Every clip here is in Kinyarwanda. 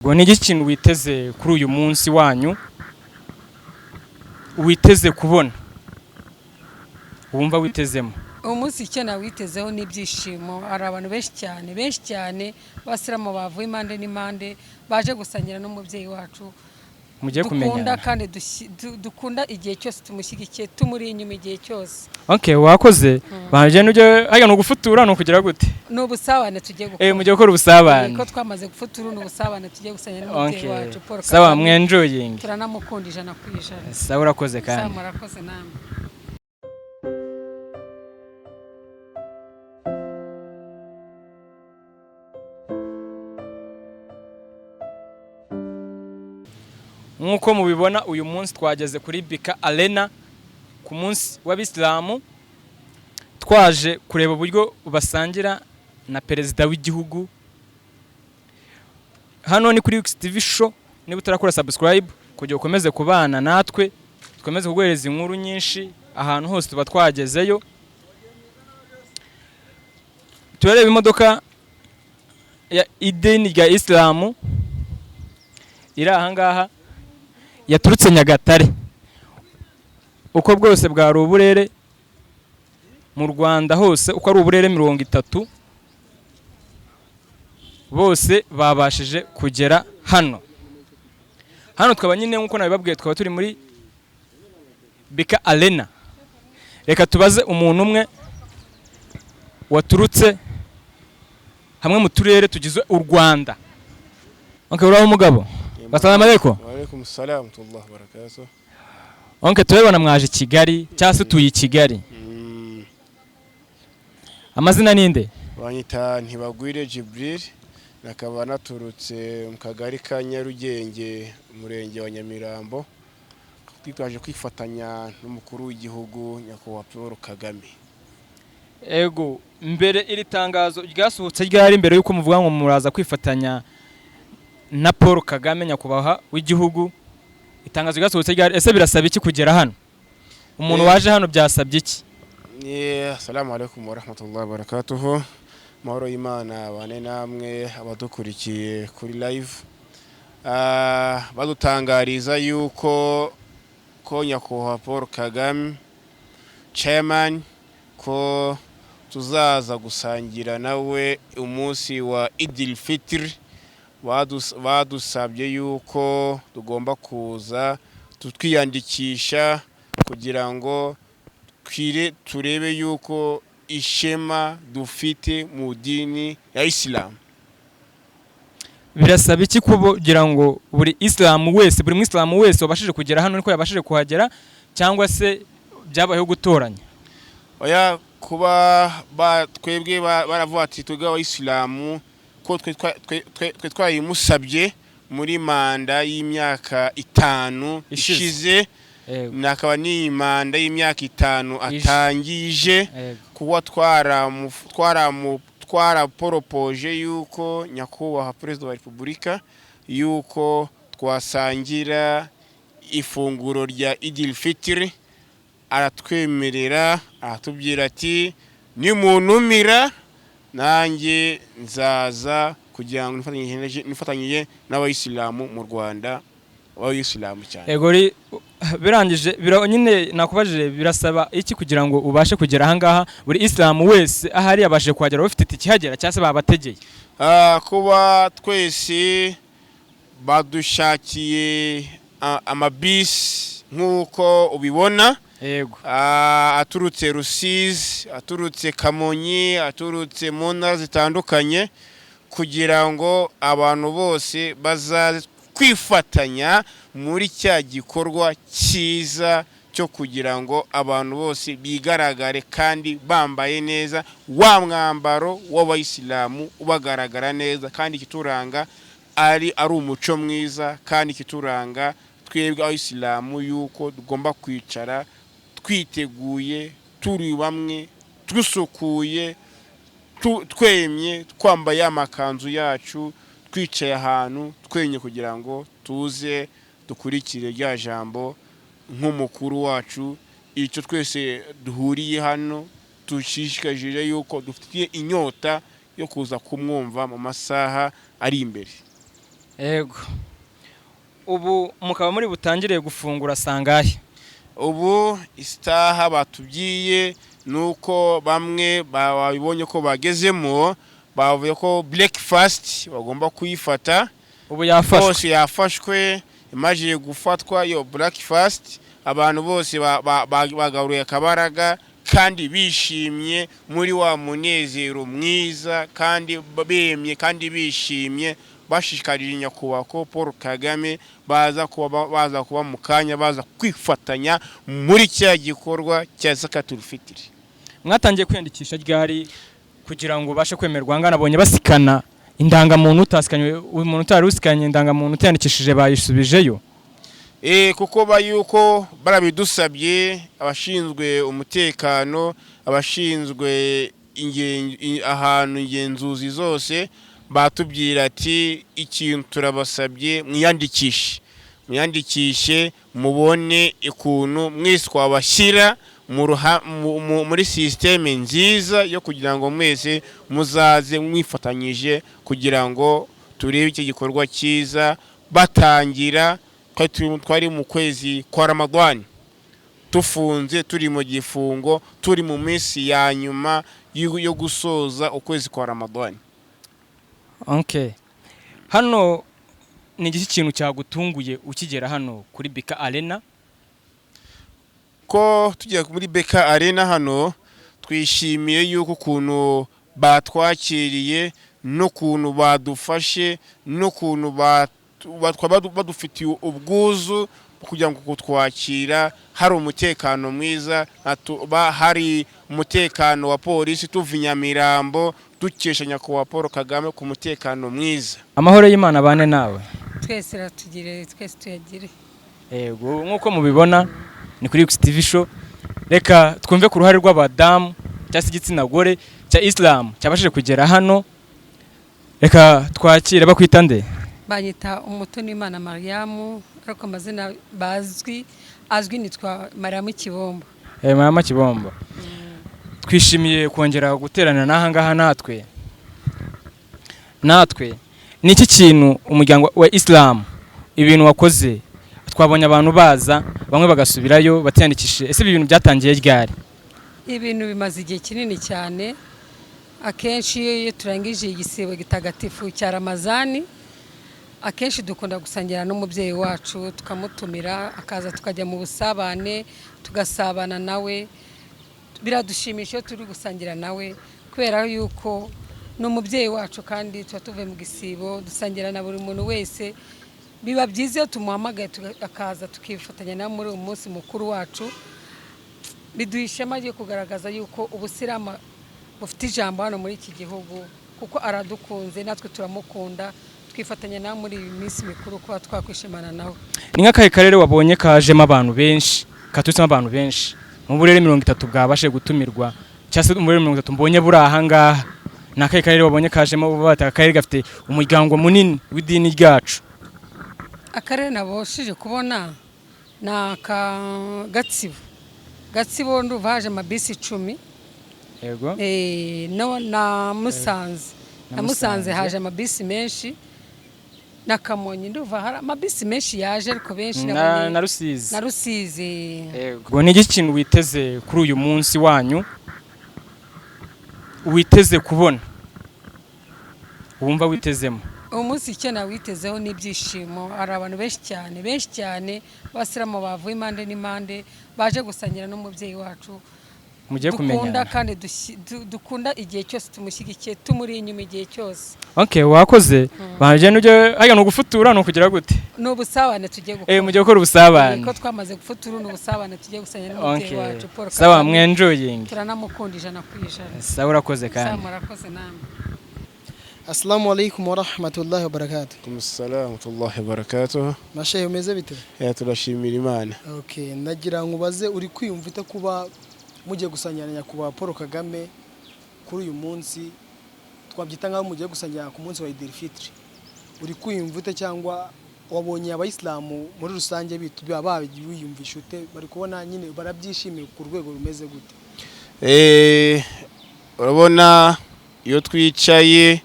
Ngo ni ikintu witeze kuri uyu munsi wanyu witeze kubona wumva witezemo umunsi icyo nawitezeho n'ibyishimo ari abantu benshi cyane basiramu bavuye impande n'impande baje gusangira n'umubyeyi wacu mugiye kumenyana dukunda kandi dukunda igihe cyose tumushyigikiye tumuri inyuma igihe cyose. Okay, wakoze baje nuje haya no gufutura no kugira gute n'ubusabane tugiye gukora mugiye gukora ubusabane ko twamaze gufutura n'ubusabane tugiye gusangira n'umubyeyi wacu Paul Kagame. Sawa mwenjoying turanamukunda ijana ku ijana. Sawa urakoze kandi sawa murakoze namwe. Nkuko mubibona uyu munsi twageze kuri Bika Arena ku munsi w'Abisilamu twaje kureba uburyo basangira na perezida w'igihugu. Hano ni kuri X TV show, niba utarakora subscribe kugira ukomeze kubana natwe tukomeze kuguhereza inkuru nyinshi ahantu hose tuba twagezeyo. Turareba imodoka ya idini rya Islamu iri ahangaha yaturutse Nyagatare. Uko bwose bwa ruburere mu Rwanda hose uko ari uburere 30 bose babashije kugera hano. Hano twaba nyine nkuko nabibabwiye twaba turi muri Bika Arena. Reka tubaze umuntu umwe waturutse hamwe mu turere tugize u Rwanda. Okay, uraho mugabo? Assalamu alaykum. Wa alaykum assalam wa rahmatullahi wa barakatuh. Okay, turebana mwaje Kigali cyase tuyi Kigali. Amazina ninde? Banyita Ntibagwire Jibril, nakaba naturutse mu kagari ka Nyarugenge umurenge wa Nyamirambo. Twitwaje kwifatanya n'umukuru w'igihugu nyakubahwa Paul Kagame. Ego, mbere iri tangazo ryasohotse ryari mbere yuko muvuga ngo muraza kwifatanya na Paul Kagame nyakubahwa w'igihugu, itangazo ryasohotse ryari, ese birasaba iki kugera hano? Umuntu waje hano byasabye iki? Assalamu alaykum wa rahmatullahi wa barakatuh. Mahoro y'Imana bane namwe abadukurikiye kuri live. Badutangariza yuko nyakubahwa Paul Kagame chairman ko tuzaza gusangira nawe umunsi wa Idil Fitr. Badusabye yuko tugomba kuza twiyandikisha kugira ngo turebe yuko ishema dufite mu dini ya Islam. Birasaba iki kugira ngo buri Islam wese buri Muslim wese wabashije kugera hano niko yabashije kuhagera cyangwa se byabayeho gutoranya? Oya, kuba twebwe baravuga ati twebwe abayisilamu ko twe twayimusabye muri manda y'imyaka 5 ishize, nakaba ni manda y'imyaka 5 atangije kuba twara poropoje yuko nyakubahwa Perezida wa Repubulika yuko twasangira ifunguro rya Idil Fitr. Aratwemerera atubwira ati ni muntumira nanjye nzaza kugira ngo nifatanyije n'abayisilamu mu Rwanda abayisilamu cyane. Ego birangije nyine nakubajije birasaba iki kugira ngo ubashe kugera ahangaha buri Islam wese ahari yabashe kuhagera bafite ikihagera cyase babategeye? Kuba twese badushakiye amabisi nkuko ubibona. Yego. Aturutse Rusizi, aturutse Kamonyi, aturutse mu ntara zitandukanye kugira ngo abantu bose bazaze kwifatanya muri cya gikorwa cyiza cyo kugira ngo abantu bose bigaragare kandi bambaye neza wa mwambaro w'abayisilamu ubagaragara neza kandi kituranga ari umuco mwiza kandi kituranga twebwe abayisilamu yuko tugomba kwicara twiteguye turi bamwe dusukuye twemye twambaye amakanzu yacu twicaye ahantu twenye kugira ngo tuze dukurikire rya jambo nk'umukuru wacu. Icyo twese duhuriye hano tushishikajije yuko dufitiye inyota yo kuza kumwumva mu masaha ari imbere. Yego. Ubu mukaba muri butangiriye gufungura sangahe? Ubu isaha batubwiye nuko bamwe babibonye ko bagezemo bavuye ko breakfast bagomba kuyifata. Ubu yafashwe. Bose yafashwe imajiye gufatwa yo breakfast abantu bose bagaruye akabaraga kandi bishimye muri wa munezero mwiza kandi bemye kandi bishimye bashishikarije nyakubahwa ko Paul Kagame baza kuba mu kanya baza kwifatanya muri cya gikorwa cya Zakatul Fitr. Mwatangiye kwiyandikisha ryari kugira ngo bashe kwemerwa? Ngana abonye basikana indangamuntu utasikanye umuntu utari usikanye indangamuntu utiyandikishije bayisubijeyo. Kuko bayuko barabidusabye abashinzwe umutekano abashinzwe ahantu ingenzuzi zose batubwira ati ikintu turabasabye mwiyandikishe mubone ikuntu mwese twabashyira muri systeme nziza yo kugira ngo mwese muzaze mwifatanyije kugira ngo turebe iki gikorwa cyiza batangira. Twari mu kwezi kwa Ramadhan tufunze turi mu gifungo turi mu minsi ya nyuma yo gusoza ukwezi kwa Ramadhan. Okay. Hano ni iki kintu cyagutunguye ukigera hano kuri BK Arena? Ko tugiye muri BK Arena hano twishimiye yuko kuntu batwakiriye no kuntu badufashe no kuntu badufitiye ubwuzu kugira ngo kutwakira hari umutekano mwiza hari umutekano wa polisi tuva Nyamirambo dukesha nyakubahwa Paul Kagame ku mutekano mwiza. Amahoro y'Imana bane nawe. Twese ratugire twese tuyagire. Yego nkuko mubibona ni kuri X TV show. Reka twumve ku ruhare rw'abadamu cyangwa igitsina gore cya Islam cyabashije kugera hano. Reka twakire bakwita nde? Banyita Umutoniimana Mariam ariko amazina azwi nitwa Mariam Kibombo. Mariam Kibombo. Twishimiye kongera guterana naha ngaha natwe ni iki kintu umuryango wa Islam ibintu wakoze twabonye abantu baza bamwe bagasubirayo batiyandikishije. Ese ibi bintu byatangiye ryari? Ibintu bimaze igihe kinini cyane. Akenshi iyo turangije igisibo gitagatifu cya Ramazani akenshi dukunda gusangira n'umubyeyi wacu tukamutumira akaza tukajya mu busabane tugasabana nawe. Biradushimisha iyo turi gusangira nawe kubera yuko n'umubyeyi wacu kandi tuba tuvuye mu gisibo dusangira na buri muntu wese. Biba byiza iyo tumuhamagaye akaza tukifatanya nawe muri uyu munsi mukuru wacu. Biduha ishema ryo kugaragaza yuko ubusiramu bufite ijambo hano muri iki gihugu kuko aradukunze natwe turamukunda twifatanya nawe muri iyi minsi mikuru kuba twakwishimana nawe. Ni nk'akahe karere wabonye kajemo abantu benshi katutsemo abantu benshi mu burere 30 bwabashe gutumirwa cyase mu burere 30 mbonye buri aha ngaha? Ni akahe karere wabonye kajemo bataka akarere gafite umuryango munini w'idini ryacu? Akarere naboshije kubona na Gatsibo nduva haje amabisi 10. Yego. Na Musanze haje amabisi menshi. Na Kamonyi nduva hari amabisi menshi yaje ariko benshi na Rusizi. Yego. Ni iki kintu witeze kuri uyu munsi wanyu? Witeze kubona? Wumva witezemo? Umunsi icyo nawitezeho n'ibyishimo. Hari abantu benshi cyane basiramu bavuye impande n'impande baje gusangira n'umubyeyi wacu. Mugiye kumenyana. Dukunda kandi dukunda igihe cyose tumushyigikiye tumuri inyuma igihe cyose. Okay, wakoze. Baje nuje haya no gufutura no kugira gute? No busabane tugiye gukora. Mugiye gukora ubusabane. Ko twamaze gufutura no busabane tugiye gusangira n'umubyeyi wacu Paul Kagame. Sawa mwenjoying. Turanamukunda ijana ku ijana. Sawa urakoze kandi. Sawa murakoze namwe. Assalamu alaikum wa rahmatullahi wa barakatuh. Assalamu wa rahmatullahi wa barakatuh. Mashehe umeze bite? Turashimira Imana. Okay, nagira ngo ubaze uri kwiyumvita kuba mugiye gusangira nyakubahwa Paul Kagame kuri uyu munsi twabyita nkaho mugiye gusangira ku munsi wa Eid al-Fitr. Uri kwiyumvita cyangwa wabonye abayisilamu muri rusange babiyumvisha ute? Bari kubona nyine barabyishimiye ku rwego rumeze gute? Urabona iyo twicaye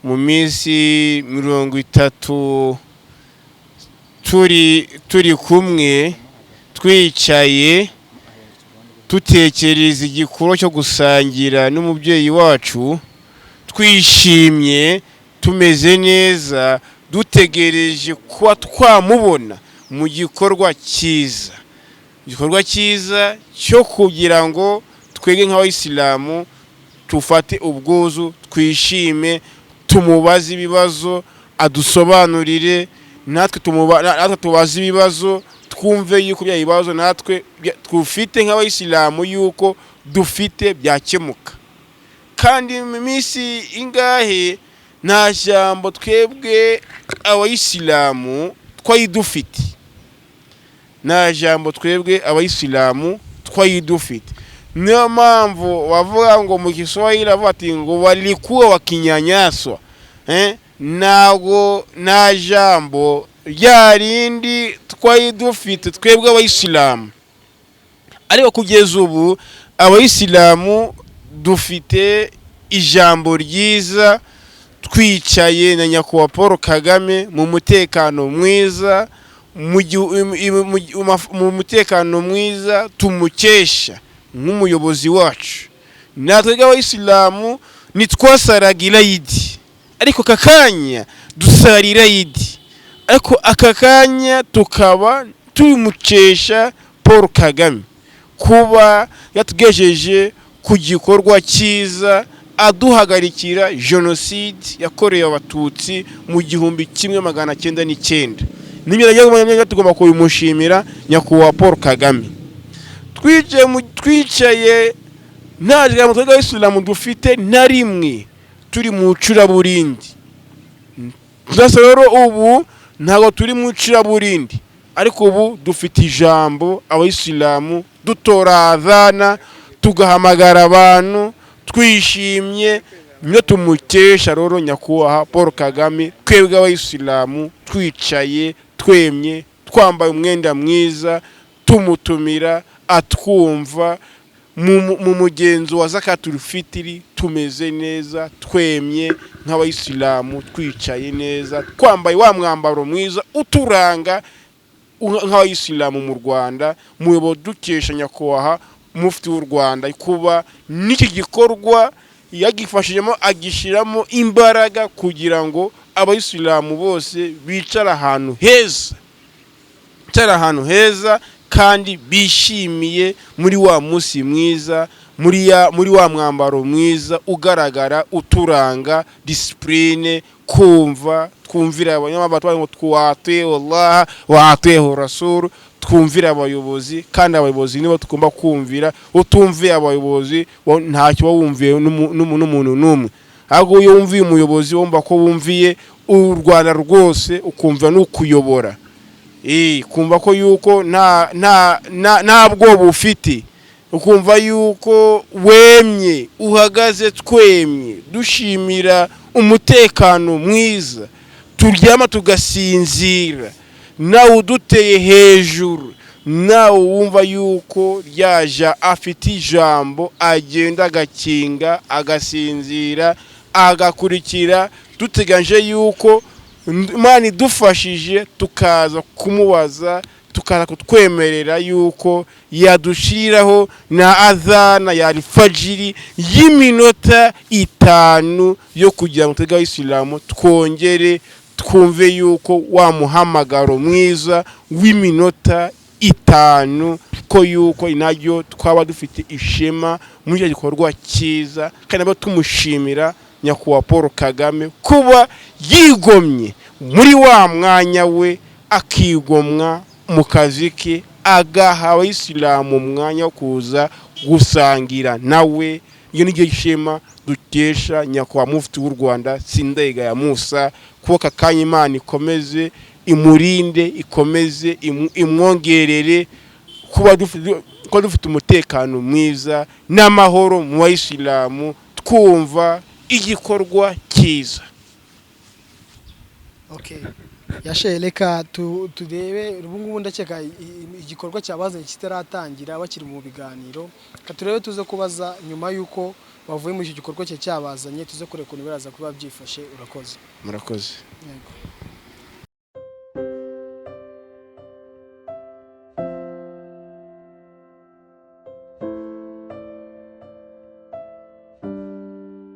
mu minsi 30 turi kumwe twicaye tutekereza igikorwa cyo gusangira n'umubyeyi wacu, twishimye tumeze neza, dutegereje kuba twamubona mu gikorwa cyiza, cyo kugira ngo twege nk'abayisilamu tufate ubwuzu, twishime, tumubaze ibibazo adusobanurire, natwe tubaze ibibazo twumve yuko bya bibazo natwe twufite nk'abayisilamu yuko dufite byakemuka. Kandi mu minsi ingahe nta jambo twebwe abayisilamu twayidufite, niyo mpamvu bavuga ngo mu Kiswahili bavuga ati ngo walikuwa wakinyanyaswa, ntago nta jambo ryarindi twayidufite twebwe abayisilamu. Ariko kugeza ubu abayisilamu dufite ijambo ryiza, twicaye na nyakubahwa Paul Kagame mu mutekano mwiza, mu mutekano mwiza tumukesha nk'umuyobozi wacu. Natwe abayisilamu nitwasaraga irayidi, ariko kakanya dusara irayidi, ariko aka kanya tukaba tuyimukesha Paul Kagame kuba yatugejeje ku gikorwa cyiza, aduhagarikira jenoside yakorewe abatutsi mu 1999. N'ibyo tugomba kubimushimira nyakubahwa Paul Kagame. Twicaye nta jambo twebwe abayisilamu dufite na rimwe, turi mu icuraburindi. Rero ubu ntabwo turi mu icuraburindi, ariko ubu dufite ijambo abayisilamu, dutora adhana, tugahamagara abantu, twishimye, niyo tumukesha rero nyakubahwa Paul Kagame. Twebwe abayisilamu twicaye twemye, twambaye umwenda mwiza, tumutumira atwumva mu mugenzo wa zakatul fitri, tumeze neza twemye nk'abayisilamu, twicaye neza, twambaye wa mwambaro mwiza uturanga nk'abayisilamu mu Rwanda. Muyobozi dukesha nyakubahwa mufti w'u Rwanda kuba n'iki gikorwa yagifashijemo, agishiramo imbaraga kugira ngo abayisilamu bose bicara ahantu heza, kandi bishimiye muri wa munsi mwiza, muri wa mwambaro mwiza ugaragara uturanga discipline, twumvira abanyamabanga ngo twatwe Allah watweho Rasul, twumvira abayobozi, kandi abayobozi nibo tugomba kumvira. Utumviye abayobozi ntacyo wumviye n'umuntu n'umwe, ahubwo iyo wumviye umuyobozi wumva ko wumviye u Rwanda rwose, ukumva n'ukuyobora, kumva ko yuko nta bwoba ufite, ukumva yuko wemye uhagaze, twemye dushimira umutekano mwiza, turyama tugasinzira, nawe uduteye hejuru, nawe wumva yuko ryaja afite ijambo, agenda agakinga, agasinzira, agakurikira, duteganje yuko Imana idufashije tukaza kumubaza, tukaza kutwemerera yuko yadushiriraho na adhana ya alfajiri y'iminota 5 yo kugira ngo twebwe abayisilamu twongere twumve yuko wa muhamagaro mwiza w'iminota 5 ko yuko inajyo twaba dufite ishema muri icyo gikorwa cyiza, kandi abo tumushimira nyakubahwa Paul Kagame kuba yigomye muri wa mwanya we, akigomwa mu kazi ke, agaha abayisilamu umwanya wo kuza gusangira nawe. Iyo ni cyo shema dukesha nyakubahwa mufti w'u Rwanda Sindayigaya Musa, kuko kakanya Imana ikomeze imurinde, ikomeze imwongerere kuba dufite umutekano mwiza n'amahoro mu bayisilamu, twumva igikorwa cyiza. Okay. Yashe reka turebe ubu ngubu ndakeka igikorwa cyabazanye kitaratangira bakiri mu biganiro, reka turebe tuze kubaza nyuma y'uko bavuye muri icyo gikorwa cyabazanye tuze kureka ukuntu biraza kuba byifashe. Urakoze. murakoze. Yego.